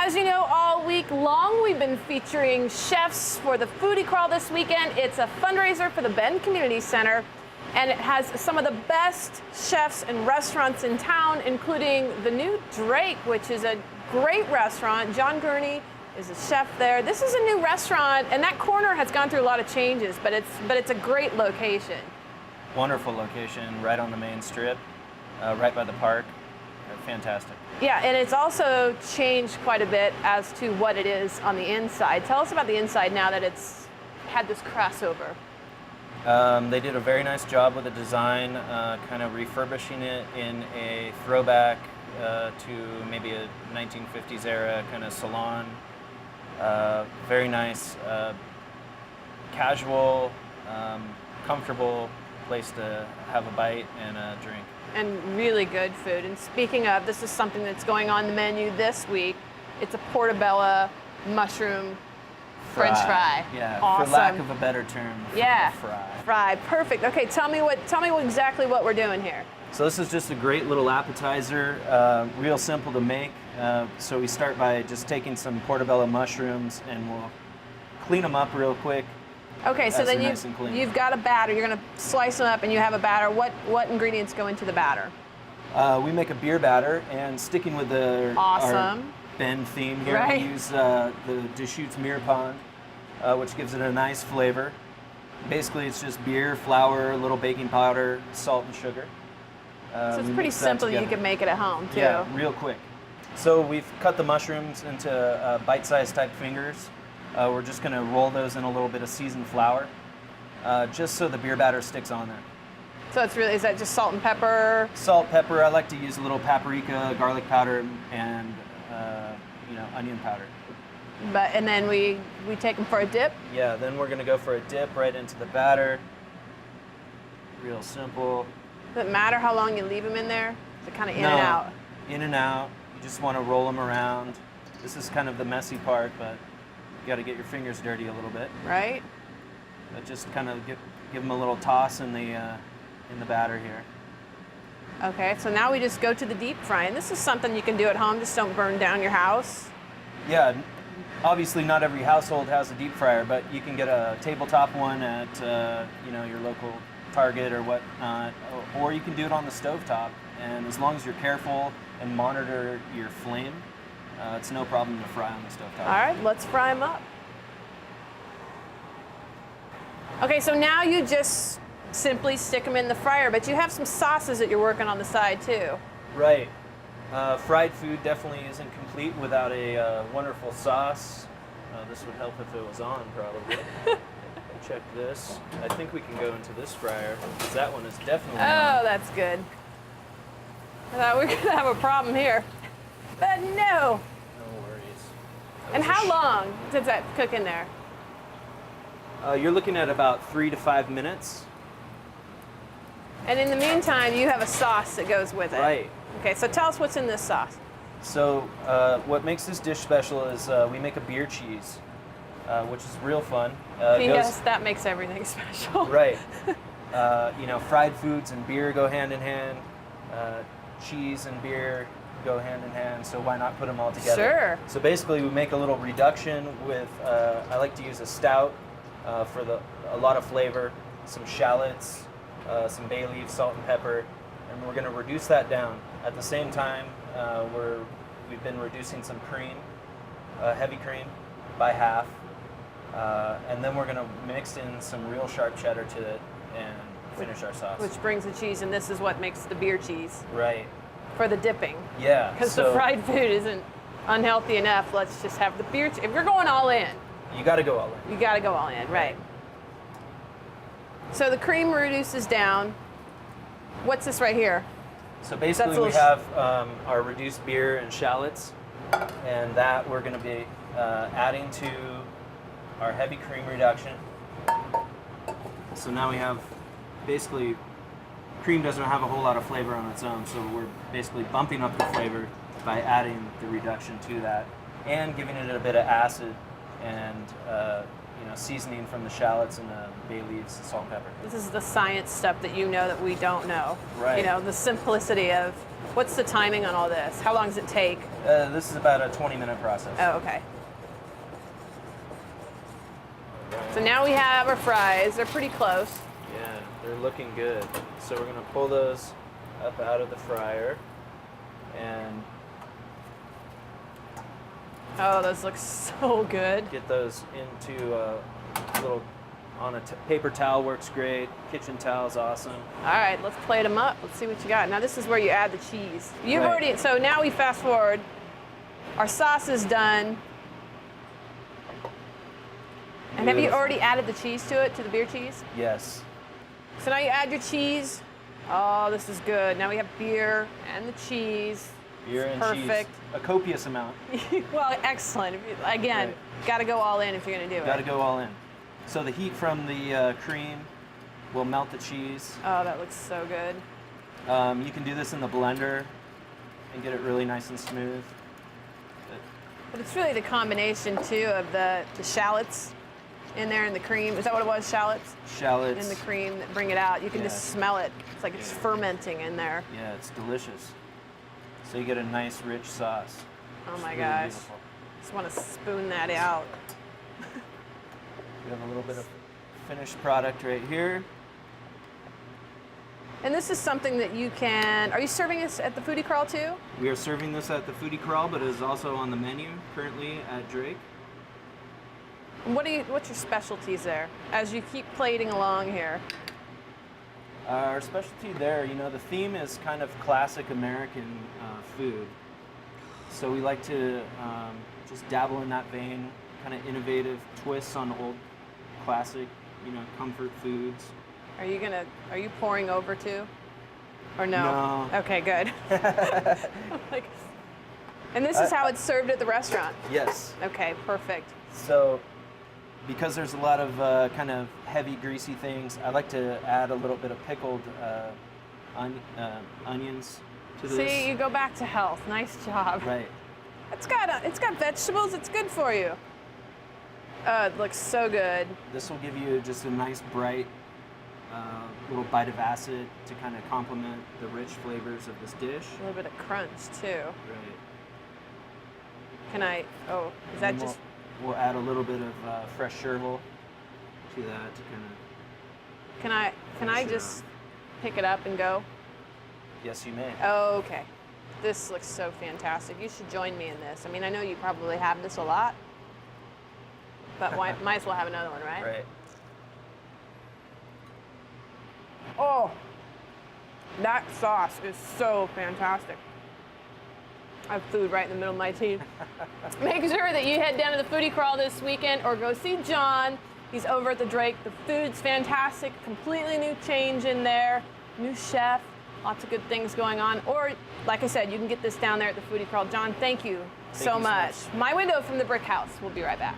as you know, all week long we've been featuring chefs for the Foodie Crawl this weekend. It's a fundraiser for the Bend Community Center, and it has some of the best chefs and restaurants in town, including the new Drake, which is a great restaurant. John Gurney is a chef there. This is a new restaurant, and that corner has gone through a lot of changes, but it's a great location. Wonderful location, right on the main strip, right by the park. Fantastic. Yeah, and it's also changed quite a bit as to what it is on the inside. Tell us about the inside now that it's had this crossover. They did a very nice job with the design, kind of refurbishing it in a throwback to maybe a 1950s era kind of salon. Very nice, casual, comfortable place to have a bite and a drink. And really good food. And speaking of, this is something that's going on the menu this week. It's a portobello mushroom French fry. Yeah, awesome. For lack of a better term. Yeah, fry. Fry, perfect. Okay, tell me exactly what we're doing here. So this is just a great little appetizer, real simple to make. So we start by just taking some portobello mushrooms and we'll clean them up real quick. Okay, so then nice you've got a batter. You're going to slice them up and you have a batter. What ingredients go into the batter? We make a beer batter, and sticking with our Bend theme here, right. We use the Deschutes Mirror Pond, which gives it a nice flavor. Basically, it's just beer, flour, a little baking powder, salt, and sugar. So it's pretty simple. You can make it at home, too. Yeah, real quick. So we've cut the mushrooms into bite-sized type fingers. We're just going to roll those in a little bit of seasoned flour, just so the beer batter sticks on there. So is that just salt and pepper? Salt, pepper. I like to use a little paprika, garlic powder, and onion powder. And then we take them for a dip? Yeah, then we're going to go for a dip right into the batter. Real simple. Does it matter how long you leave them in there? Is it kind of in and out? In and out. You just want to roll them around. This is kind of the messy part, but you got to get your fingers dirty a little bit. Right. But just kind of give them a little toss in the batter here. Okay, so now we just go to the deep fry, and this is something you can do at home. Just don't burn down your house. Yeah, obviously not every household has a deep fryer, but you can get a tabletop one at your local Target or whatnot, or you can do it on the stovetop. And as long as you're careful and monitor your flame, it's no problem to fry on the stovetop. All right, let's fry them up. Okay, so now you just simply stick them in the fryer, but you have some sauces that you're working on the side too. Right. Fried food definitely isn't complete without a wonderful sauce. This would help if it was on, probably. Check this. I think we can go into this fryer, because that one is definitely on. Oh, that's good. I thought we were going to have a problem here. But no. No worries. And how long does that cook in there? You're looking at about 3 to 5 minutes. And in the meantime, you have a sauce that goes with it. Right. Okay, so tell us what's in this sauce. So what makes this dish special is we make a beer cheese, which is real fun. Yes, that makes everything special. Right. Fried foods and beer go hand in hand. Cheese and beer go hand in hand, so why not put them all together? Sure. So basically we make a little reduction with, I like to use a stout for a lot of flavor, some shallots, some bay leaves, salt and pepper, and we're going to reduce that down. At the same time, we've been reducing some cream, heavy cream, by half, and then we're going to mix in some real sharp cheddar to it and finish our sauce. Which brings the cheese, and this is what makes the beer cheese. Right. For the dipping. Yeah. Because the fried food isn't unhealthy enough. Let's just have the beer cheese. If you're going all in. You got to go all in. You got to go all in, right. So the cream reduces down. What's this right here? So basically we have our reduced beer and shallots, and that we're going to be adding to our heavy cream reduction. So now we have basically, cream doesn't have a whole lot of flavor on its own, so we're basically bumping up the flavor by adding the reduction to that and giving it a bit of acid and seasoning from the shallots and the bay leaves and salt and pepper. This is the science stuff that you know that we don't know. Right. The simplicity of What's the timing on all this? How long does it take? This is about a 20-minute process. Oh, okay. So now we have our fries. They're pretty close. Yeah, they're looking good. So we're gonna pull those up out of the fryer and Oh, those look so good. get those into a little, on a paper towel works great. Kitchen towel's awesome. All right, let's plate them up. Let's see what you got. Now this is where you add the cheese. You've Right. already, so now we fast forward. Our sauce is done. And have you Beautiful. already added the cheese to it, to the beer cheese? Yes. So now you add your cheese. Oh, this is good. Now we have beer and the cheese. Beer and Perfect. cheese. A copious amount. Well, excellent. Again, Right. got to go all in if you're going to do Got to it. go all in. So the heat from the cream will melt the cheese. Oh, that looks so good. You can do this in the blender and get it really nice and smooth. But it's really the combination, too, of the shallots in there and the cream. Is that what it was, shallots? Shallots. In the cream that bring it out. You can Yeah. just smell it. It's like it's Yeah. fermenting in there. Yeah, it's delicious. So you get a nice rich sauce. Oh It's my really gosh. beautiful. Just want to spoon that out. We have a little bit of finished product right here. And this is something that you can, are you serving this at the Foodie Crawl too? We are serving this at the Foodie Crawl, but it is also on the menu currently at Drake. And what's your specialties there as you keep plating along here? Our specialty there, you know, the theme is kind of classic American food. So we like to just dabble in that vein, kind of innovative twists on old classic, you know, comfort foods. Are you pouring over too? Or no? No. Okay, good. Like, and this is how it's served at the restaurant? Yes. Okay, perfect. So because there's a lot of kind of heavy, greasy things, I like to add a little bit of pickled onions to this. See, you go back to health. Nice job. Right. It's got vegetables. It's good for you. Oh, it looks so good. This will give you just a nice, bright little bite of acid to kind of complement the rich flavors of this dish. A little bit of crunch too. Right. Can I? Oh, is that And just? We'll add a little bit of fresh chervil to that to kind of. Can I Sure. just pick it up and go? Yes, you may. Oh, okay. This looks so fantastic. You should join me in this. I mean, I know you probably have this a lot, but might as well have another one, right? Right. Oh, that sauce is so fantastic. I have food right in the middle of my teeth. Make sure that you head down to the Foodie Crawl this weekend or go see John. He's over at the Drake. The food's fantastic. Completely new change in there. New chef. Lots of good things going on. Or, like I said, you can get this down there at the Foodie Crawl. John, thank you so you so much. much. myWindow from the Brick House. We'll be right back.